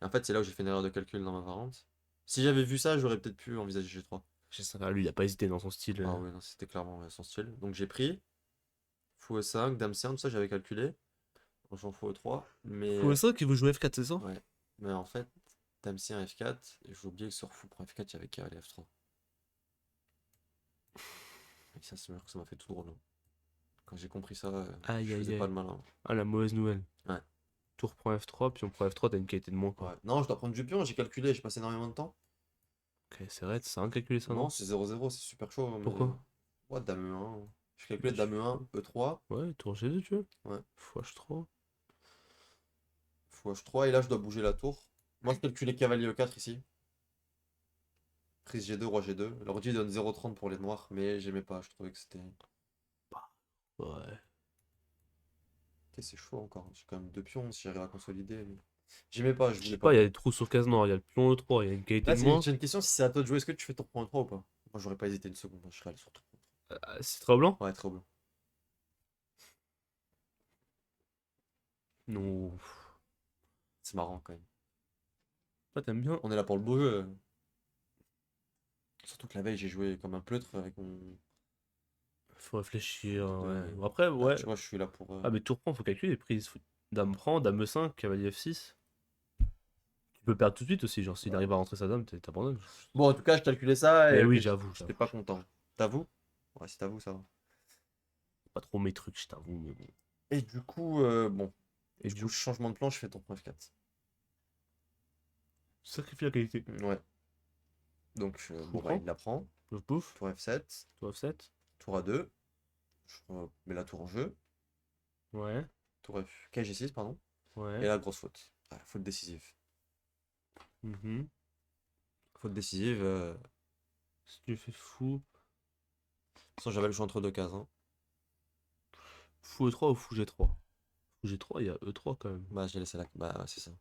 Speaker 2: Et en fait, c'est là où j'ai fait une erreur de calcul dans ma variante. Si j'avais vu ça, j'aurais peut-être pu envisager G3.
Speaker 1: G5. Ah, lui, il a pas hésité dans son style.
Speaker 2: Ah ouais, non, c'était clairement son style. Donc j'ai pris fou E5, Dame C1, tout ça, j'avais calculé. En jouant fou E3.
Speaker 1: Fou
Speaker 2: Mais.
Speaker 1: ça qui veut jouer F4, c'est ça?
Speaker 2: Ouais. Mais en fait, Dame C1, F4. Et j'ai oublié que sur fou prend F4, il y avait cavalier F3. Et ça m'a fait tout drôle, hein. Quand j'ai compris ça,
Speaker 1: Aïe,
Speaker 2: je
Speaker 1: aïe,
Speaker 2: faisais pas
Speaker 1: aïe.
Speaker 2: le malin.
Speaker 1: Ah, la mauvaise nouvelle.
Speaker 2: Ouais.
Speaker 1: Tour prend F3, puis on prend F3, t'as une qualité de moins, quoi.
Speaker 2: Ouais. Non, je dois prendre du pion, j'ai calculé, j'ai passé énormément de temps.
Speaker 1: Ok, c'est vrai, c'est un calculer ça,
Speaker 2: Non,
Speaker 1: non?
Speaker 2: c'est 0-0, c'est super chaud, mais.
Speaker 1: Pourquoi?
Speaker 2: Ouais, dame E1. Je calculais dame E1, E3.
Speaker 1: Ouais, tour G2, tu veux?
Speaker 2: Ouais.
Speaker 1: Fois H3.
Speaker 2: Fois H3, et là, je dois bouger la tour. Moi, je calculais cavalier E4 ici. Prise G2, roi G2. L'ordi donne 0,30 pour les noirs, mais j'aimais pas, je trouvais que c'était.
Speaker 1: Ouais.
Speaker 2: Ok, c'est chaud encore. J'ai quand même deux pions si j'arrive à consolider. Mais. J'aimais pas, je
Speaker 1: Je
Speaker 2: voulais
Speaker 1: sais pas,
Speaker 2: pas.
Speaker 1: il y a des trous sur case noir, il y a le pion E3, il y a une qualité
Speaker 2: Là,
Speaker 1: de moins.
Speaker 2: j'ai une question si c'est à toi de jouer. Est-ce que tu fais ton point 3 ou pas? Moi, j'aurais pas hésité une seconde. Je serais allé sur ton point
Speaker 1: C'est trop blanc?
Speaker 2: 3. Ouais, trop bien.
Speaker 1: Non.
Speaker 2: C'est marrant quand même.
Speaker 1: Toi, t'aimes bien?
Speaker 2: On est là pour le beau jeu. Surtout que la veille, j'ai joué comme un pleutre avec mon.
Speaker 1: Faut réfléchir, ouais.
Speaker 2: de-
Speaker 1: Bon, après,
Speaker 2: Là,
Speaker 1: ouais.
Speaker 2: tu vois, je suis là pour.
Speaker 1: Ah, mais tour prend, faut calculer les prises. Dame prend, dame E5, cavalier F6. Tu peux perdre tout de suite aussi, genre s'il arrive à rentrer sa dame, t'abandonnes.
Speaker 2: Bon, en tout cas, je calculais ça
Speaker 1: Mais
Speaker 2: et ok,
Speaker 1: oui, j'avoue,
Speaker 2: j'étais
Speaker 1: j'avoue.
Speaker 2: pas content. T'avoues? Ouais, si t'avoues, ça va.
Speaker 1: Pas trop mes trucs, je t'avoue, mais bon.
Speaker 2: Et du coup, bon.
Speaker 1: Et
Speaker 2: Du coup, changement de plan, je fais ton point F4.
Speaker 1: sacrifie la qualité.
Speaker 2: Ouais. Donc,
Speaker 1: Je
Speaker 2: bon, bah,
Speaker 1: comprends.
Speaker 2: il la prend.
Speaker 1: Pouf pouf.
Speaker 2: Tour F7.
Speaker 1: Toi F7.
Speaker 2: Tour A2. Je mets la tour en jeu.
Speaker 1: Ouais.
Speaker 2: Tour F. KG6, pardon. Et
Speaker 1: Ouais.
Speaker 2: là, grosse faute. Ouais, faute décisive.
Speaker 1: Mhm.
Speaker 2: Faute décisive.
Speaker 1: Si tu fais fou.
Speaker 2: De toute façon, j'avais le choix entre deux cases, hein.
Speaker 1: Fou E3 ou fou G3? Fou G3, il y a E3 quand même.
Speaker 2: Bah, j'ai laissé la. Bah, ouais, c'est ça.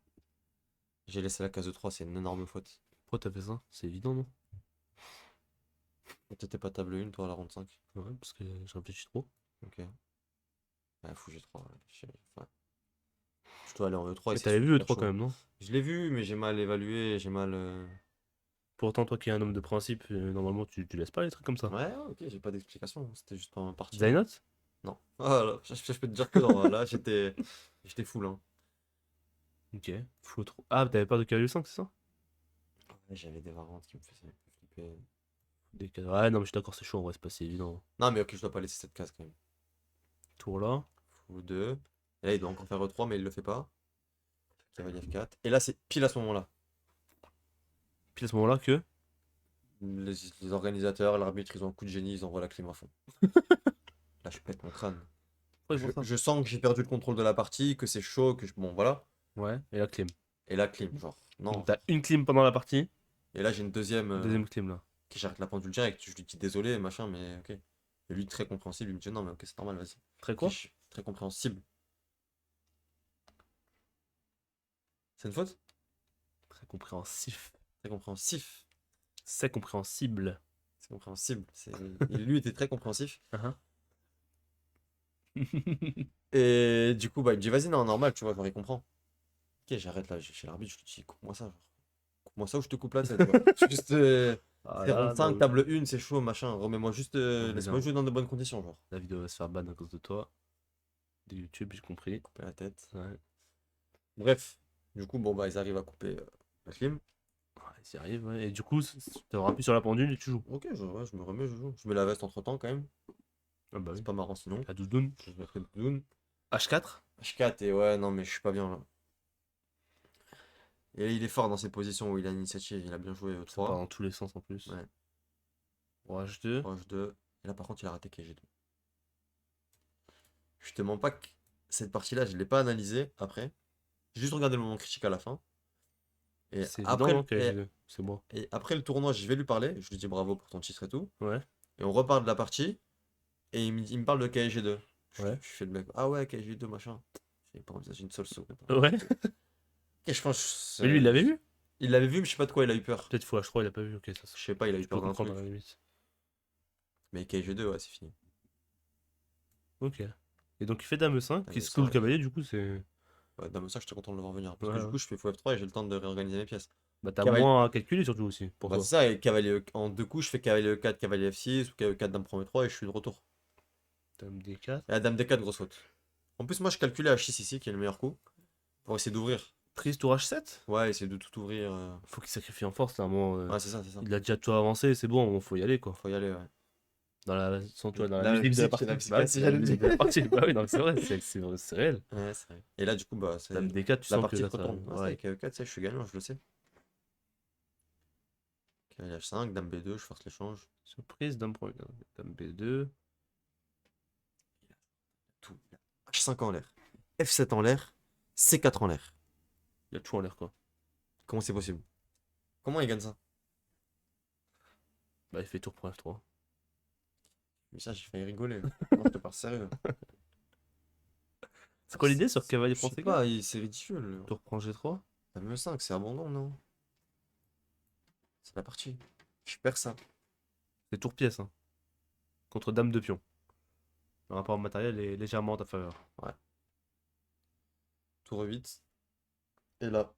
Speaker 2: J'ai laissé la case E3, c'est une énorme faute.
Speaker 1: Pourquoi t'as fait ça? C'est évident, non?
Speaker 2: T'étais pas table 1, toi, à la ronde 5.
Speaker 1: Ouais, parce que je réfléchis trop.
Speaker 2: Ok. Ouais, fou G3. Ouais. Ouais. Je dois aller en E3 et
Speaker 1: Mais
Speaker 2: c'est
Speaker 1: t'avais vu
Speaker 2: super
Speaker 1: E3
Speaker 2: chaud.
Speaker 1: quand même, non?
Speaker 2: Je l'ai vu, mais j'ai mal évalué, j'ai mal.
Speaker 1: Pourtant, toi qui es un homme de principe, normalement, tu laisses pas les trucs comme ça.
Speaker 2: Ouais, ouais, ok, j'ai pas d'explication. C'était juste pas ma partie.
Speaker 1: Zainot?
Speaker 2: Non. Ah là, je peux te dire que non, là, j'étais full, hein.
Speaker 1: Ok. Fou E3. Ah, t'avais peur de cavalier 5, c'est ça?
Speaker 2: Ouais, j'avais des variantes qui me faisaient flipper.
Speaker 1: Ouais, non, mais je suis d'accord, c'est chaud, en vrai, c'est pas si évident.
Speaker 2: Non, mais ok, je dois pas laisser cette case quand même.
Speaker 1: Tour là.
Speaker 2: Fou 2. Et là, il doit encore faire E3, mais il le fait pas. Cavalier F4. Et là, c'est pile à ce moment-là.
Speaker 1: Puis à ce moment-là que.
Speaker 2: Les organisateurs, l'arbitre, ils ont un coup de génie, ils envoient la clim à fond. Là, je pète mon crâne.
Speaker 1: Pourquoi ils font ça?
Speaker 2: Je sens que j'ai perdu le contrôle de la partie, que c'est chaud, bon, voilà.
Speaker 1: Ouais, et la clim.
Speaker 2: Et là, clim, genre, non.
Speaker 1: Donc t'as une clim pendant la partie,
Speaker 2: Et là, j'ai une deuxième
Speaker 1: deuxième clim là.
Speaker 2: qui j'arrête la pendule direct. Je lui dis désolé, machin, mais ok. Et lui, très compréhensible, il me dit non, mais ok, c'est normal, vas-y.
Speaker 1: Très
Speaker 2: Ok,
Speaker 1: quoi?
Speaker 2: je suis très compréhensible. C'est une faute?
Speaker 1: Très compréhensif.
Speaker 2: Très compréhensif.
Speaker 1: C'est compréhensible.
Speaker 2: C'est compréhensible. Et lui était très compréhensif.
Speaker 1: Uh-huh.
Speaker 2: Et du coup, bah, il me dit vas-y, non, normal, tu vois, genre, il comprend. Ok, j'arrête là, chez l'arbitre, je lui dis coupe-moi ça, genre. Coupe-moi ça ou je te coupe la tête, quoi. Juste,
Speaker 1: Ah
Speaker 2: c'est
Speaker 1: là,
Speaker 2: ronde 5, table 1, c'est chaud, machin. Remets-moi juste,
Speaker 1: non, mais
Speaker 2: laisse-moi
Speaker 1: non.
Speaker 2: jouer dans de bonnes conditions, genre.
Speaker 1: La vidéo va se faire ban à cause de toi. De YouTube, j'ai compris.
Speaker 2: Couper la tête.
Speaker 1: Ouais.
Speaker 2: Bref, du coup, bon, bah, ils arrivent à couper la clim.
Speaker 1: Ouais, ils y arrivent, ouais. Et du coup, t'auras appuyé sur la pendule et tu joues.
Speaker 2: Ok, ouais, je me remets, je joue. Je mets la veste entre temps quand même.
Speaker 1: Ah bah
Speaker 2: C'est
Speaker 1: oui.
Speaker 2: pas marrant sinon.
Speaker 1: La doudoune.
Speaker 2: Je mettrai doudoune.
Speaker 1: H4.
Speaker 2: H4 et ouais, non, mais je suis pas bien là. Et il est fort dans ses positions où il a l'initiative. Il a bien joué
Speaker 1: Ça part
Speaker 2: 3.
Speaker 1: dans tous les sens en plus.
Speaker 2: Ouais.
Speaker 1: Roi H2.
Speaker 2: Proche 2. Et là, par contre, il a raté KG2. Je te mens pas que cette partie-là, je l'ai pas analysée après. J'ai juste regardé le moment critique à la fin. Et
Speaker 1: C'est évident,
Speaker 2: après,
Speaker 1: non, KG2. C'est moi.
Speaker 2: et après le tournoi, je vais lui parler. Je lui dis bravo pour ton titre et tout.
Speaker 1: Ouais.
Speaker 2: Et on repart de la partie. Et il me parle de KG2.
Speaker 1: Ouais.
Speaker 2: Je fais le mec. Ah ouais, KG2, machin. J'ai pas envisagé une seule seconde.
Speaker 1: Ouais.
Speaker 2: Et je pense.
Speaker 1: Mais lui, il l'avait vu?
Speaker 2: Il l'avait vu, mais je sais pas de quoi il a eu peur.
Speaker 1: Peut-être fou H3, il a pas vu. Ok, ça.
Speaker 2: Je sais pas, il a eu
Speaker 1: Je peux
Speaker 2: peur d'un
Speaker 1: comprendre
Speaker 2: truc.
Speaker 1: à la limite.
Speaker 2: Mais KG2, ouais, c'est fini.
Speaker 1: Ok. Et donc il fait dame 5,
Speaker 2: Dame
Speaker 1: qui se coule le
Speaker 2: E5.
Speaker 1: cavalier, du coup c'est.
Speaker 2: Ouais, dans ça, j'étais content de le voir venir. Parce
Speaker 1: Ouais,
Speaker 2: que du
Speaker 1: ouais.
Speaker 2: coup, je fais fou F3 et j'ai le temps de réorganiser mes pièces.
Speaker 1: Bah t'as
Speaker 2: Cavalier.
Speaker 1: moins à calculer surtout aussi, pour
Speaker 2: Bah,
Speaker 1: toi.
Speaker 2: c'est ça, et cavalier en deux coups, je fais cavalier E4, cavalier F6 ou cavalier E4, dame prend E3 et je suis de retour.
Speaker 1: Dame D4.
Speaker 2: Et la dame D4, grosse faute. En plus, moi, je calculais H6 ici, qui est le meilleur coup, pour essayer d'ouvrir.
Speaker 1: Prise tour H7.
Speaker 2: Ouais, essayer de tout ouvrir.
Speaker 1: Faut qu'il sacrifie en force là, à un moment,
Speaker 2: Ouais, c'est ça, c'est ça.
Speaker 1: il a déjà tout avancé, c'est bon, faut y aller quoi.
Speaker 2: Faut y aller, ouais.
Speaker 1: Dans la, sans, tu vois, dans la
Speaker 2: La
Speaker 1: musique de la
Speaker 2: musique,
Speaker 1: partie.
Speaker 2: la musique,
Speaker 1: Bah, ouais,
Speaker 2: ouais,
Speaker 1: c'est
Speaker 2: si
Speaker 1: la
Speaker 2: j'allais le
Speaker 1: musique de
Speaker 2: dire.
Speaker 1: la partie. Bah oui, non, mais c'est vrai, c'est réel.
Speaker 2: Ouais, c'est vrai. Et là, du coup, bah, c'est
Speaker 1: Dame D4, tu
Speaker 2: la
Speaker 1: sens que
Speaker 2: partie
Speaker 1: là, ça.
Speaker 2: retourne. Ouais, c'est
Speaker 1: Ouais.
Speaker 2: avec 4, tu sais, je suis gagnant, je le sais. Cavalier H5, Dame B2, je force l'échange.
Speaker 1: Surprise, Dame prend une. Dame B2.
Speaker 2: Tout. H5 en l'air. F7 en l'air. C4 en l'air.
Speaker 1: Il y a tout en l'air, quoi.
Speaker 2: Comment c'est possible? Comment il gagne ça?
Speaker 1: Bah, il fait tour pour F3.
Speaker 2: Mais ça, j'ai failli rigoler. Non, je te parle sérieux.
Speaker 1: C'est quoi l'idée sur cavalier
Speaker 2: Je sais
Speaker 1: français
Speaker 2: pas, c'est ridicule.
Speaker 1: Tour prend G3.
Speaker 2: Dame E5, c'est abandon, non? C'est la partie. Je perds ça.
Speaker 1: C'est tour pièce, hein. Contre Dame de pion. Le rapport matériel est légèrement en ta faveur.
Speaker 2: Ouais. Tour 8. Et là,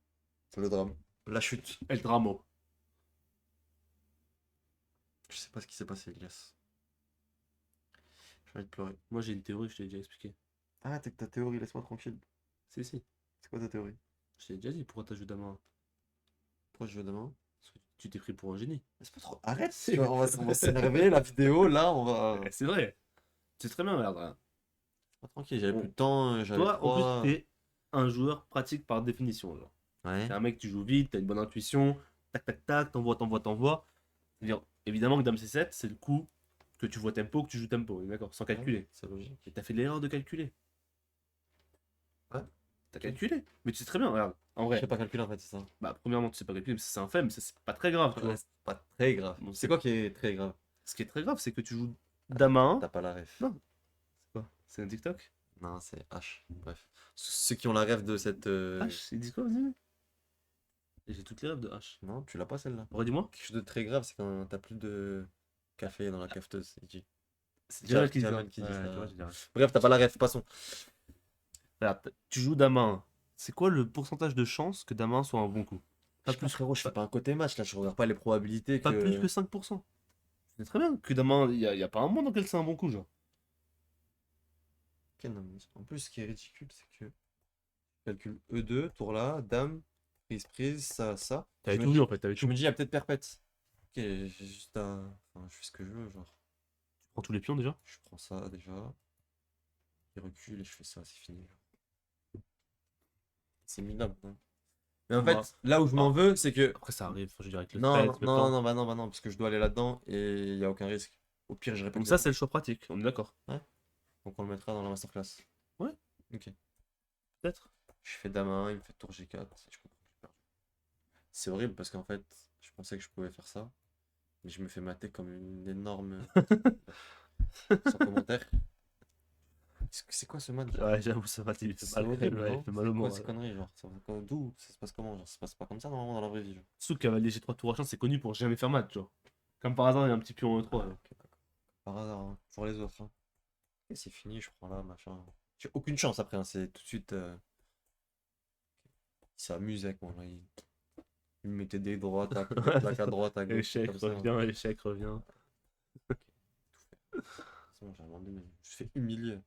Speaker 2: c'est le drame. La chute.
Speaker 1: El Dramo.
Speaker 2: Je sais pas ce qui s'est passé, Elias. J'ai envie de pleurer.
Speaker 1: Moi, j'ai une théorie, je t'ai déjà expliqué.
Speaker 2: Arrête avec ta théorie, laisse-moi tranquille.
Speaker 1: Si, si.
Speaker 2: C'est quoi ta théorie?
Speaker 1: Je t'ai déjà dit pourquoi t'as joué Dame 1.
Speaker 2: Pourquoi je veux demain?
Speaker 1: Parce que tu t'es pris pour un génie.
Speaker 2: Laisse pas trop. Arrête!
Speaker 1: Si.
Speaker 2: On va s'énerver, la vidéo, là, on va.
Speaker 1: C'est vrai. C'est très bien, regarde. Hein.
Speaker 2: Pas tranquille, j'avais
Speaker 1: Bon.
Speaker 2: plus de temps, j'avais
Speaker 1: Toi, en
Speaker 2: froid.
Speaker 1: plus, t'es un joueur pratique par définition. Genre.
Speaker 2: Ouais.
Speaker 1: T'es un mec, tu joues vite, t'as une bonne intuition. Tac, tac, tac, t'envoies. C'est-à-dire, évidemment que Dame C7, c'est le coup que tu vois tempo, que tu joues tempo. On est d'accord, sans calculer.
Speaker 2: C'est logique.
Speaker 1: Et t'as fait l'erreur de calculer.
Speaker 2: Ouais.
Speaker 1: T'as calculé. Mais tu sais très bien, regarde. En
Speaker 2: Je
Speaker 1: vrai,
Speaker 2: sais pas calculer en fait, c'est ça.
Speaker 1: bah, premièrement, tu sais pas calculer, mais c'est un fait, mais ça, c'est pas très grave, tu vois.
Speaker 2: Ouais, c'est pas très grave.
Speaker 1: Bon,
Speaker 2: C'est quoi qui est très grave?
Speaker 1: Ce qui est très grave, c'est que tu joues Dame à 1.
Speaker 2: T'as pas la ref.
Speaker 1: Non. C'est quoi? C'est un TikTok?
Speaker 2: Non, c'est H. Bref. Ceux qui ont la ref de cette.
Speaker 1: H, il dit quoi, vas-y? J'ai toutes les rêves de H.
Speaker 2: Non, tu l'as pas celle-là.
Speaker 1: Redis-moi.
Speaker 2: Quelque chose de très grave, c'est quand t'as plus de café dans la cafeteuse. Il dit.
Speaker 1: C'est Jamel
Speaker 2: Jamel
Speaker 1: qui
Speaker 2: qui
Speaker 1: dit
Speaker 2: dit
Speaker 1: ça.
Speaker 2: ça.
Speaker 1: Ouais, tu vois, je dirais.
Speaker 2: Bref, t'as pas la ref, passons.
Speaker 1: Regarde, tu joues Dame à 1. C'est quoi le pourcentage de chance que Dame à 1 soit un bon coup?
Speaker 2: Pas plus, frérot, je fais pas un côté match là, je regarde pas les probabilités
Speaker 1: Pas
Speaker 2: que.
Speaker 1: plus que 5%. C'est très bien que Dame à 1, y a pas un monde dans lequel c'est un bon coup, genre.
Speaker 2: Ok, non, mais en plus, ce qui est ridicule, c'est que. Calcul E2, tour là, dame, prise, ça.
Speaker 1: T'avais
Speaker 2: Je me
Speaker 1: tout
Speaker 2: dis-
Speaker 1: vu en fait, t'avais
Speaker 2: Je
Speaker 1: tout.
Speaker 2: me dis, il y a peut-être perpète. Ok, j'ai juste à. Enfin, je fais ce que je veux, genre.
Speaker 1: Tu prends tous les pions déjà?
Speaker 2: Je prends ça déjà. Il recule et je fais ça, c'est fini. C'est minable, non? Mais en
Speaker 1: Ouais.
Speaker 2: fait, là où je m'en veux, c'est que.
Speaker 1: Après, ça arrive, enfin, je dirais avec le
Speaker 2: Non,
Speaker 1: stress,
Speaker 2: non,
Speaker 1: le
Speaker 2: non,
Speaker 1: temps.
Speaker 2: non, bah non, parce que je dois aller là-dedans et il n'y a aucun risque. Au pire, je répète.
Speaker 1: Donc,
Speaker 2: le
Speaker 1: ça,
Speaker 2: coup.
Speaker 1: c'est le choix pratique, on est d'accord.
Speaker 2: Donc on le mettra dans la masterclass.
Speaker 1: Ouais.
Speaker 2: Ok.
Speaker 1: Peut-être.
Speaker 2: Je fais dame 1, il me fait tour G4. Je comprends que j'ai perdu. C'est horrible parce qu'en fait, je pensais que je pouvais faire ça. Mais je me fais mater comme une énorme. Sans commentaire. C'est quoi ce match?
Speaker 1: Ouais, j'avoue, ça va, il fait
Speaker 2: C'est
Speaker 1: mal,
Speaker 2: horrible,
Speaker 1: ouais, il
Speaker 2: non?
Speaker 1: fait mal au
Speaker 2: C'est quoi
Speaker 1: moral.
Speaker 2: ces conneries, genre? D'où ça se passe comment? Genre, ça se passe pas comme ça normalement dans la vraie vie, genre.
Speaker 1: Surtout que Cavalier G3 tour à chance, c'est connu pour jamais faire match, genre. Comme par hasard, il y a un petit pion en E3.
Speaker 2: Ah,
Speaker 1: là.
Speaker 2: ok, d'accord. Par hasard, hein. Pour les autres. Hein. Et c'est fini, je prends là, machin. J'ai aucune chance après, hein. C'est tout de suite. Il s'amuse avec moi, là. Il me mettait des droites à plaque à droite, à gauche.
Speaker 1: Échec,
Speaker 2: comme ça, hein.
Speaker 1: revient, échec, revient.
Speaker 2: C'est bon, j'ai abandonné. Je me fais humilier.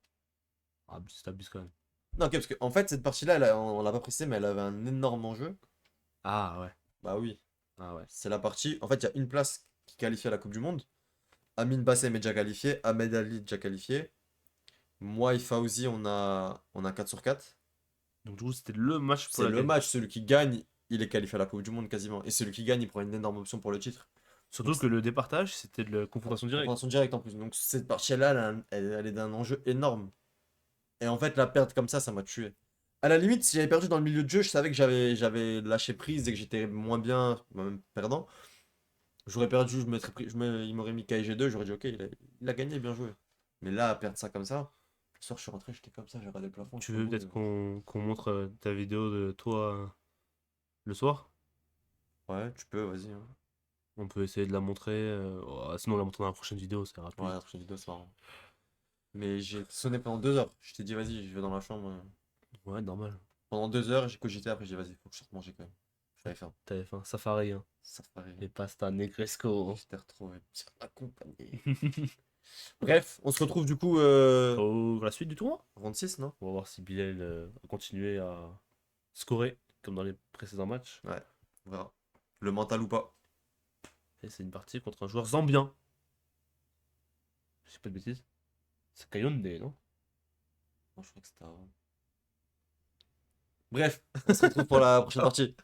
Speaker 1: Ah, t'abuses quand même.
Speaker 2: Non, ok, parce que en fait, cette partie-là, on l'a pas précisé, mais elle avait un énorme enjeu.
Speaker 1: Ah ouais.
Speaker 2: Bah oui,
Speaker 1: Ah ouais.
Speaker 2: c'est la partie. En fait, il y a une place qui qualifie à la Coupe du Monde. Amin Bassem est déjà qualifié, Ahmed Ali est déjà qualifié. Moi et Fauzi, on a 4 sur 4.
Speaker 1: Donc du coup, c'était le match pour
Speaker 2: C'est
Speaker 1: la
Speaker 2: le
Speaker 1: qualif.
Speaker 2: match, celui qui gagne, il est qualifié à la Coupe du Monde quasiment. Et celui qui gagne, il prend une énorme option pour le titre.
Speaker 1: Surtout que le départage, c'était de la confrontation directe.
Speaker 2: Confrontation directe en plus. Donc cette partie-là, elle est d'un enjeu énorme. Et en fait, la perte comme ça m'a tué. À la limite, si j'avais perdu dans le milieu de jeu, je savais que j'avais lâché prise et que j'étais moins bien, même perdant. J'aurais perdu, il m'aurait mis KG2, j'aurais dit ok, il a gagné, bien joué. Mais là, à perdre ça comme ça, le soir je suis rentré, j'étais comme ça, j'ai regardé le plafond.
Speaker 1: Tu
Speaker 2: j'étais
Speaker 1: veux
Speaker 2: en
Speaker 1: peut-être
Speaker 2: mode,
Speaker 1: qu'on montre ta vidéo de toi le soir?
Speaker 2: Ouais, tu peux, vas-y. Hein.
Speaker 1: On peut essayer de la montrer. Sinon, on la montre dans la prochaine vidéo, c'est rapide.
Speaker 2: Ouais, la prochaine vidéo, c'est marrant. Mais j'ai sonné pendant 2 heures. Je t'ai dit, vas-y, je vais dans la chambre.
Speaker 1: Ouais, normal.
Speaker 2: Pendant 2 heures, j'ai cogité, après j'ai dit, vas-y, faut que je sorte manger quand même. J'avais faim.
Speaker 1: T'avais faim. Safari, hein.
Speaker 2: Ça ferait.
Speaker 1: Les pasta negresco.
Speaker 2: J'étais retrouvé. C'est accompagné. Bref, on se retrouve du coup
Speaker 1: La suite du tournoi.
Speaker 2: 26, non?
Speaker 1: On va voir si Bilal a continué à scorer comme dans les précédents matchs.
Speaker 2: Ouais, on verra. Le mental ou pas.
Speaker 1: Et c'est une partie contre un joueur zambien. je sais pas de bêtises. C'est Kayonde, non?
Speaker 2: Non, je crois que c'était avant. Bref, on se retrouve pour la prochaine partie.